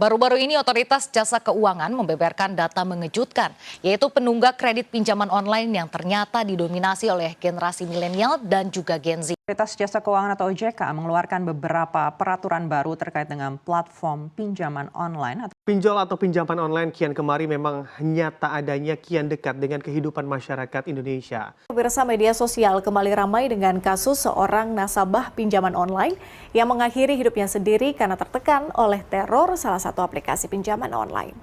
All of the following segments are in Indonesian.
Baru-baru ini Otoritas Jasa Keuangan membeberkan data mengejutkan, yaitu penunggak kredit pinjaman online yang ternyata didominasi oleh generasi milenial dan juga Gen Z. Otoritas Jasa Keuangan atau OJK mengeluarkan beberapa peraturan baru terkait dengan platform pinjaman online. Pinjol atau pinjaman online kian kemari memang nyata adanya kian dekat dengan kehidupan masyarakat Indonesia. Pemirsa, media sosial kembali ramai dengan kasus seorang nasabah pinjaman online yang mengakhiri hidupnya sendiri karena tertekan oleh teror salah satu aplikasi pinjaman online.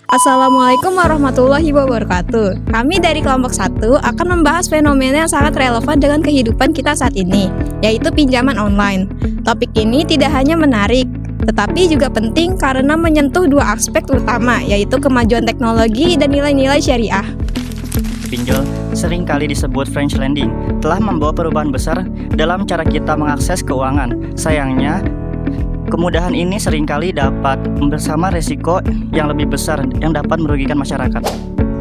Assalamualaikum warahmatullahi wabarakatuh. Kami dari kelompok 1 akan membahas fenomena yang sangat relevan dengan kehidupan kita saat ini, yaitu pinjaman online. Topik ini tidak hanya menarik, tetapi juga penting karena menyentuh dua aspek utama, yaitu kemajuan teknologi dan nilai-nilai syariah. Pinjol, seringkali disebut French lending, telah membawa perubahan besar dalam cara kita mengakses keuangan. Sayangnya, kemudahan ini seringkali dapat bersama resiko yang lebih besar yang dapat merugikan masyarakat.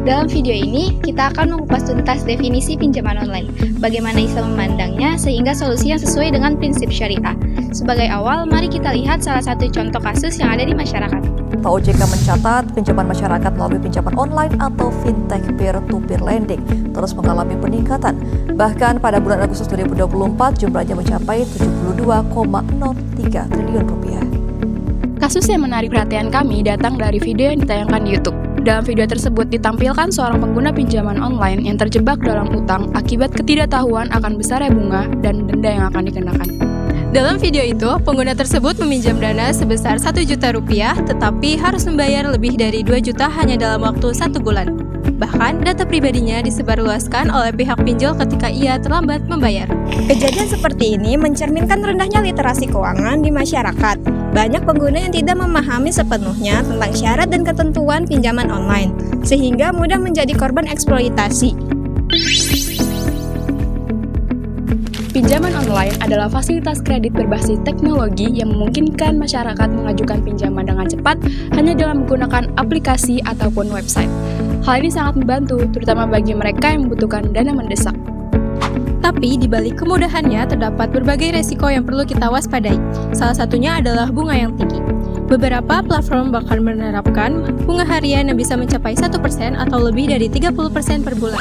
Dalam video ini, kita akan mengupas tuntas definisi pinjaman online, bagaimana Islam memandangnya sehingga solusi yang sesuai dengan prinsip syariah. Sebagai awal, mari kita lihat salah satu contoh kasus yang ada di masyarakat. OJK mencatat pinjaman masyarakat melalui pinjaman online atau fintech peer-to-peer lending terus mengalami peningkatan. Bahkan pada bulan Agustus 2024 jumlahnya mencapai 72,03 triliun rupiah. Kasus yang menarik perhatian kami datang dari video yang ditayangkan di YouTube. Dalam video tersebut ditampilkan seorang pengguna pinjaman online yang terjebak dalam utang akibat ketidaktahuan akan besarnya bunga dan denda yang akan dikenakan. Dalam video itu, pengguna tersebut meminjam dana sebesar 1 juta rupiah tetapi harus membayar lebih dari 2 juta hanya dalam waktu 1 bulan. Bahkan, data pribadinya disebarluaskan oleh pihak pinjol ketika ia terlambat membayar. Kejadian seperti ini mencerminkan rendahnya literasi keuangan di masyarakat. Banyak pengguna yang tidak memahami sepenuhnya tentang syarat dan ketentuan pinjaman online, sehingga mudah menjadi korban eksploitasi. Pinjaman online adalah fasilitas kredit berbasis teknologi yang memungkinkan masyarakat mengajukan pinjaman dengan cepat hanya dengan menggunakan aplikasi ataupun website. Hal ini sangat membantu, terutama bagi mereka yang membutuhkan dana mendesak. Tapi di balik kemudahannya terdapat berbagai resiko yang perlu kita waspadai. Salah satunya adalah bunga yang tinggi. Beberapa platform bahkan menerapkan bunga harian yang bisa mencapai 1% atau lebih dari 30% per bulan.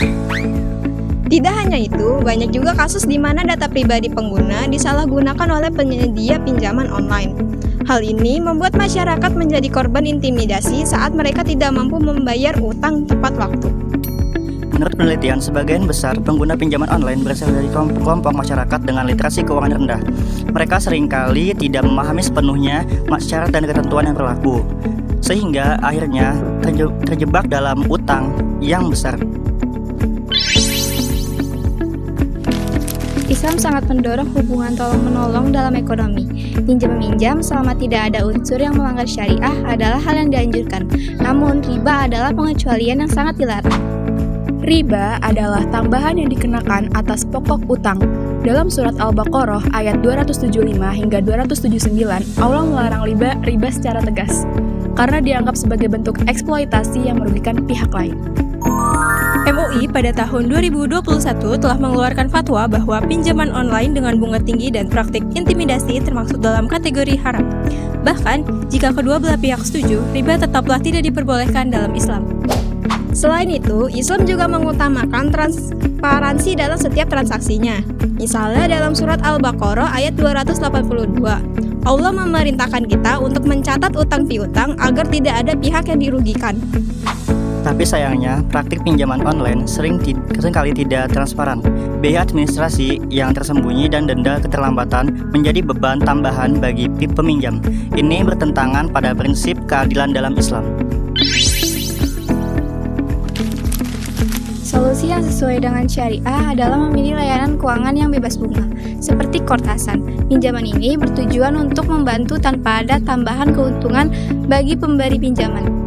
Tidak hanya itu, banyak juga kasus di mana data pribadi pengguna disalahgunakan oleh penyedia pinjaman online. Hal ini membuat masyarakat menjadi korban intimidasi saat mereka tidak mampu membayar utang tepat waktu. Menurut penelitian, sebagian besar pengguna pinjaman online berasal dari kelompok masyarakat dengan literasi keuangan rendah. Mereka seringkali tidak memahami sepenuhnya syarat dan ketentuan yang berlaku, sehingga akhirnya terjebak dalam utang yang besar. Islam sangat mendorong hubungan tolong-menolong dalam ekonomi. Pinjam-meminjam selama tidak ada unsur yang melanggar syariah adalah hal yang dianjurkan. Namun, riba adalah pengecualian yang sangat dilarang. Riba adalah tambahan yang dikenakan atas pokok utang. Dalam surat Al-Baqarah ayat 275 hingga 279, Allah melarang riba secara tegas karena dianggap sebagai bentuk eksploitasi yang merugikan pihak lain. MUI pada tahun 2021 telah mengeluarkan fatwa bahwa pinjaman online dengan bunga tinggi dan praktik intimidasi termasuk dalam kategori haram. Bahkan, jika kedua belah pihak setuju, riba tetaplah tidak diperbolehkan dalam Islam. Selain itu, Islam juga mengutamakan transparansi dalam setiap transaksinya. Misalnya dalam surat Al-Baqarah ayat 282, Allah memerintahkan kita untuk mencatat utang piutang agar tidak ada pihak yang dirugikan. Tapi sayangnya, praktik pinjaman online seringkali tidak transparan. Biaya administrasi yang tersembunyi dan denda keterlambatan menjadi beban tambahan bagi peminjam. Ini bertentangan pada prinsip keadilan dalam Islam. Solusi yang sesuai dengan syariah adalah memilih layanan keuangan yang bebas bunga, seperti Kortasan. Pinjaman ini bertujuan untuk membantu tanpa ada tambahan keuntungan bagi pemberi pinjaman.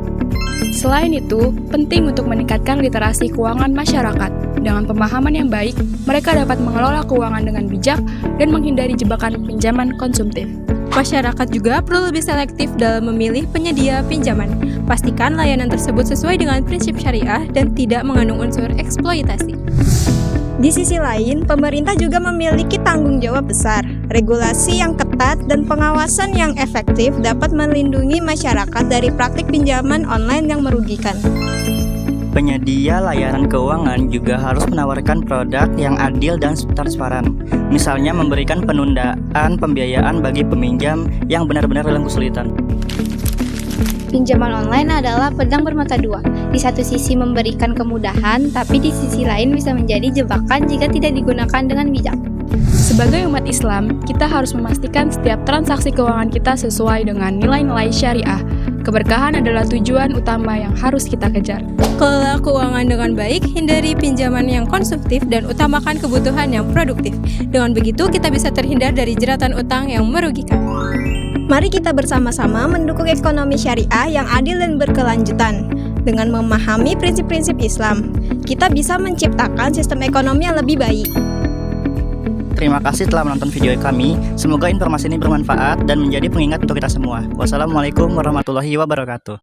Selain itu, penting untuk meningkatkan literasi keuangan masyarakat. Dengan pemahaman yang baik, mereka dapat mengelola keuangan dengan bijak dan menghindari jebakan pinjaman konsumtif. Masyarakat juga perlu lebih selektif dalam memilih penyedia pinjaman. Pastikan layanan tersebut sesuai dengan prinsip syariah dan tidak mengandung unsur eksploitasi. Di sisi lain, pemerintah juga memiliki tanggung jawab besar. Regulasi yang ketat dan pengawasan yang efektif dapat melindungi masyarakat dari praktik pinjaman online yang merugikan. Penyedia layanan keuangan juga harus menawarkan produk yang adil dan transparan. Misalnya memberikan penundaan pembiayaan bagi peminjam yang benar-benar dalam kesulitan. Pinjaman online adalah pedang bermata dua. Di satu sisi memberikan kemudahan, tapi di sisi lain bisa menjadi jebakan jika tidak digunakan dengan bijak. Sebagai umat Islam, kita harus memastikan setiap transaksi keuangan kita sesuai dengan nilai-nilai syariah. Keberkahan adalah tujuan utama yang harus kita kejar. Kelola keuangan dengan baik, hindari pinjaman yang konsumtif, dan utamakan kebutuhan yang produktif. Dengan begitu, kita bisa terhindar dari jeratan utang yang merugikan. Mari kita bersama-sama mendukung ekonomi syariah yang adil dan berkelanjutan. Dengan memahami prinsip-prinsip Islam, kita bisa menciptakan sistem ekonomi yang lebih baik. Terima kasih telah menonton video kami. Semoga informasi ini bermanfaat dan menjadi pengingat untuk kita semua. Wassalamualaikum warahmatullahi wabarakatuh.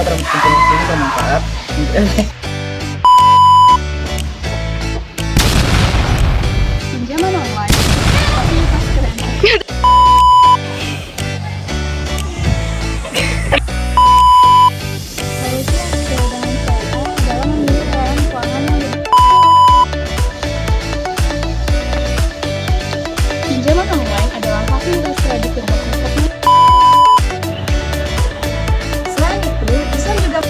Informasi ini bermanfaat. Pinjaman online, fasilitas kredit. Solusi yang sesuai dengan syariah adalah memilih layanan keuangan yang lebih. Pinjaman online adalah fasilitas kredit berbasis teknologi. Selain itu, Islam juga